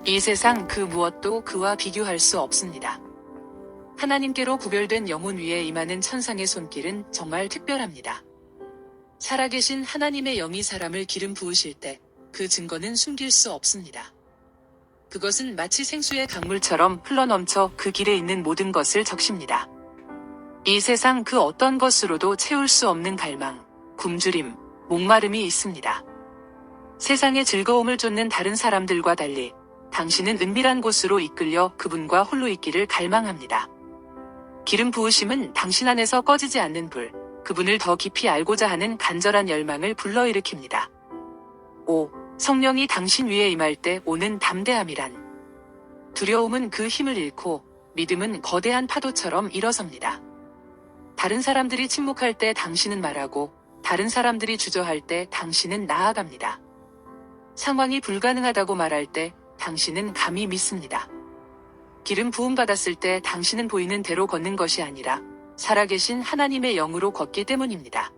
이 세상 그 무엇도 그와 비교할 수 없습니다. 하나님께로 구별된 영혼 위에 임하는 천상의 손길은 정말 특별합니다. 살아계신 하나님의 영이 사람을 기름 부으실 때 그 증거는 숨길 수 없습니다. 그것은 마치 생수의 강물처럼 흘러넘쳐 그 길에 있는 모든 것을 적십니다. 이 세상 그 어떤 것으로도 채울 수 없는 갈망, 굶주림, 목마름이 있습니다. 세상의 즐거움을 쫓는 다른 사람들과 달리 당신은 은밀한 곳으로 이끌려 그분과 홀로 있기를 갈망합니다. 기름 부으심은 당신 안에서 꺼지지 않는 불, 그분을 더 깊이 알고자 하는 간절한 열망을 불러일으킵니다. 5. 성령이 당신 위에 임할 때 오는 담대함이란. 두려움은 그 힘을 잃고 믿음은 거대한 파도처럼 일어섭니다. 다른 사람들이 침묵할 때 당신은 말하고 다른 사람들이 주저할 때 당신은 나아갑니다. 상황이 불가능하다고 말할 때 당신은 감히 믿습니다. 기름 부음 받았을 때 당신은 보이는 대로 걷는 것이 아니라 살아계신 하나님의 영으로 걷기 때문입니다.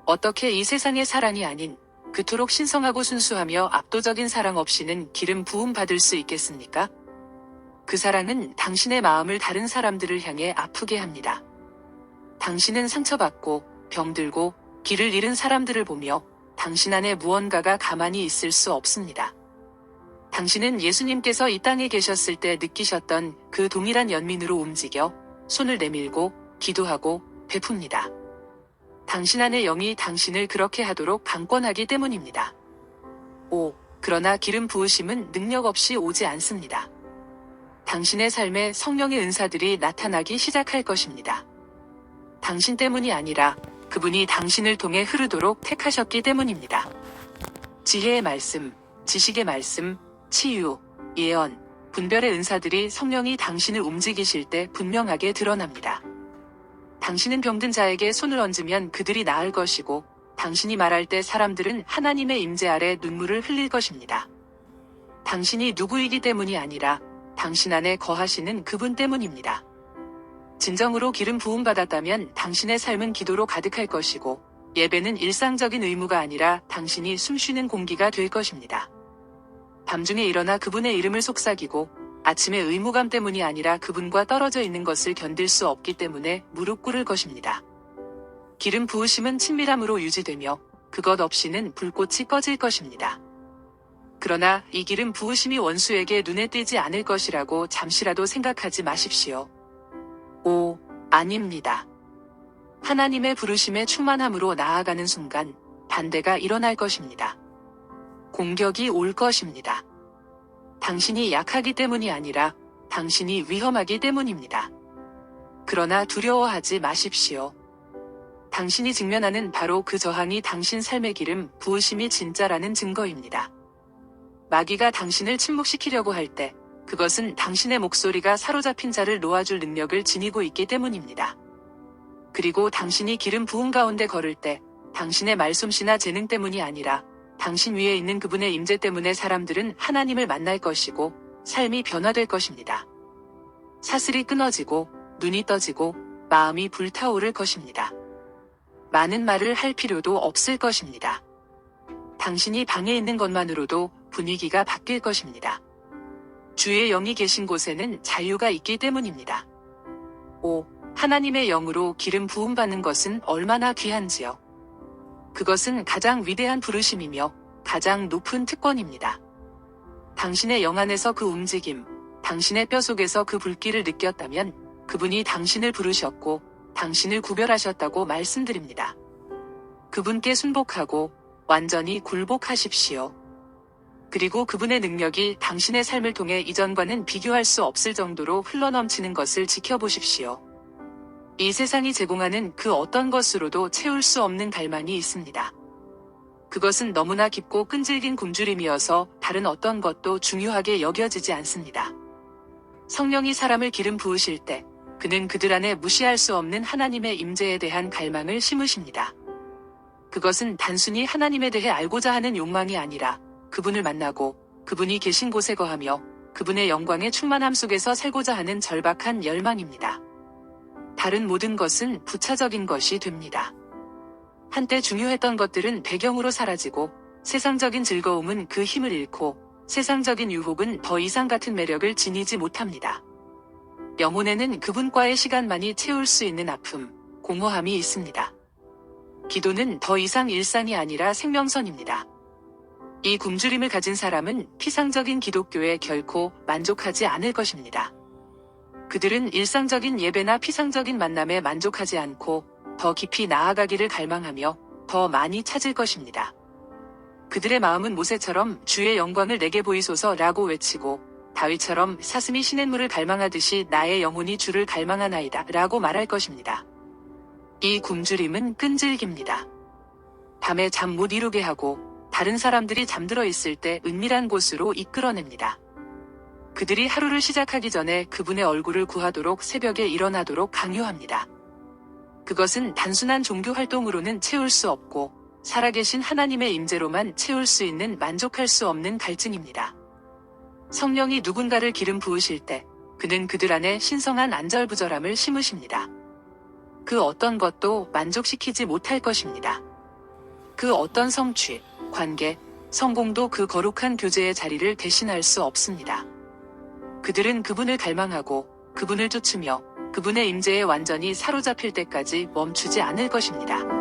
어떻게 이 세상의 사랑이 아닌 그토록 신성하고 순수하며 압도적인 사랑 없이는 기름 부음 받을 수 있겠습니까? 그 사랑은 당신의 마음을 다른 사람들을 향해 아프게 합니다. 당신은 상처받고 병들고 길을 잃은 사람들을 보며 당신 안에 무언가가 가만히 있을 수 없습니다. 당신은 예수님께서 이 땅에 계셨을 때 느끼셨던 그 동일한 연민으로 움직여 손을 내밀고 기도하고 베풉니다. 당신 안의 영이 당신을 그렇게 하도록 강권하기 때문입니다. 5. 그러나 기름 부으심은 능력 없이 오지 않습니다. 당신의 삶에 성령의 은사들이 나타나기 시작할 것입니다. 당신 때문이 아니라 그분이 당신을 통해 흐르도록 택하셨기 때문입니다. 지혜의 말씀, 지식의 말씀, 치유, 예언, 분별의 은사들이 성령이 당신을 움직이실 때 분명하게 드러납니다. 당신은 병든 자에게 손을 얹으면 그들이 나을 것이고 당신이 말할 때 사람들은 하나님의 임재 아래 눈물을 흘릴 것입니다. 당신이 누구이기 때문이 아니라 당신 안에 거하시는 그분 때문입니다. 진정으로 기름 부음 받았다면 당신의 삶은 기도로 가득할 것이고 예배는 일상적인 의무가 아니라 당신이 숨쉬는 공기가 될 것입니다. 밤중에 일어나 그분의 이름을 속삭이고 아침의 의무감 때문이 아니라 그분과 떨어져 있는 것을 견딜 수 없기 때문에 무릎 꿇을 것입니다. 기름 부으심은 친밀함으로 유지되며 그것 없이는 불꽃이 꺼질 것입니다. 그러나 이 기름 부으심이 원수에게 눈에 띄지 않을 것이라고 잠시라도 생각하지 마십시오. 5. 아닙니다. 하나님의 부르심에 충만함으로 나아가는 순간 반대가 일어날 것입니다. 공격이 올 것입니다. 당신이 약하기 때문이 아니라 당신이 위험하기 때문입니다. 그러나 두려워하지 마십시오. 당신이 직면하는 바로 그 저항이 당신 삶의 기름 부으심이 진짜라는 증거입니다. 마귀가 당신을 침묵시키려고 할 때 그것은 당신의 목소리가 사로잡힌 자를 놓아줄 능력을 지니고 있기 때문입니다. 그리고 당신이 기름 부음 가운데 걸을 때 당신의 말솜씨나 재능 때문이 아니라 당신 위에 있는 그분의 임재 때문에 사람들은 하나님을 만날 것이고 삶이 변화될 것입니다. 사슬이 끊어지고 눈이 떠지고 마음이 불타오를 것입니다. 많은 말을 할 필요도 없을 것입니다. 당신이 방에 있는 것만으로도 분위기가 바뀔 것입니다. 주의 영이 계신 곳에는 자유가 있기 때문입니다. 5. 하나님의 영으로 기름 부음 받는 것은 얼마나 귀한지요. 그것은 가장 위대한 부르심이며 가장 높은 특권입니다. 당신의 영 안에서 그 움직임, 당신의 뼈 속에서 그 불길을 느꼈다면 그분이 당신을 부르셨고 당신을 구별하셨다고 말씀드립니다. 그분께 순복하고 완전히 굴복하십시오. 그리고 그분의 능력이 당신의 삶을 통해 이전과는 비교할 수 없을 정도로 흘러넘치는 것을 지켜보십시오. 이 세상이 제공하는 그 어떤 것으로도 채울 수 없는 갈망이 있습니다. 그것은 너무나 깊고 끈질긴 굶주림이어서 다른 어떤 것도 중요하게 여겨지지 않습니다. 성령이 사람을 기름 부으실 때 그는 그들 안에 무시할 수 없는 하나님의 임재에 대한 갈망을 심으십니다. 그것은 단순히 하나님에 대해 알고자 하는 욕망이 아니라 그분을 만나고 그분이 계신 곳에 거하며 그분의 영광의 충만함 속에서 살고자 하는 절박한 열망입니다. 다른 모든 것은 부차적인 것이 됩니다. 한때 중요했던 것들은 배경으로 사라지고 세상적인 즐거움은 그 힘을 잃고 세상적인 유혹은 더 이상 같은 매력을 지니지 못합니다. 영혼에는 그분과의 시간만이 채울 수 있는 아픔, 공허함이 있습니다. 기도는 더 이상 일상이 아니라 생명선입니다. 이 굶주림을 가진 사람은 피상적인 기독교에 결코 만족하지 않을 것입니다. 그들은 일상적인 예배나 피상적인 만남에 만족하지 않고 더 깊이 나아가기를 갈망하며 더 많이 찾을 것입니다. 그들의 마음은 모세처럼 주의 영광을 내게 보이소서라고 외치고 다윗처럼 사슴이 시냇물을 갈망하듯이 나의 영혼이 주를 갈망하나이다 라고 말할 것입니다. 이 굶주림은 끈질깁니다. 밤에 잠 못 이루게 하고 다른 사람들이 잠들어 있을 때 은밀한 곳으로 이끌어냅니다. 그들이 하루를 시작하기 전에 그분의 얼굴을 구하도록 새벽에 일어나도록 강요합니다. 그것은 단순한 종교 활동으로는 채울 수 없고 살아계신 하나님의 임재로만 채울 수 있는 만족할 수 없는 갈증입니다. 성령이 누군가를 기름 부으실 때 그는 그들 안에 신성한 안절부절함을 심으십니다. 그 어떤 것도 만족시키지 못할 것입니다. 그 어떤 성취, 관계, 성공도 그 거룩한 교제의 자리를 대신할 수 없습니다. 그들은 그분을 갈망하고 그분을 쫓으며 그분의 임재에 완전히 사로잡힐 때까지 멈추지 않을 것입니다.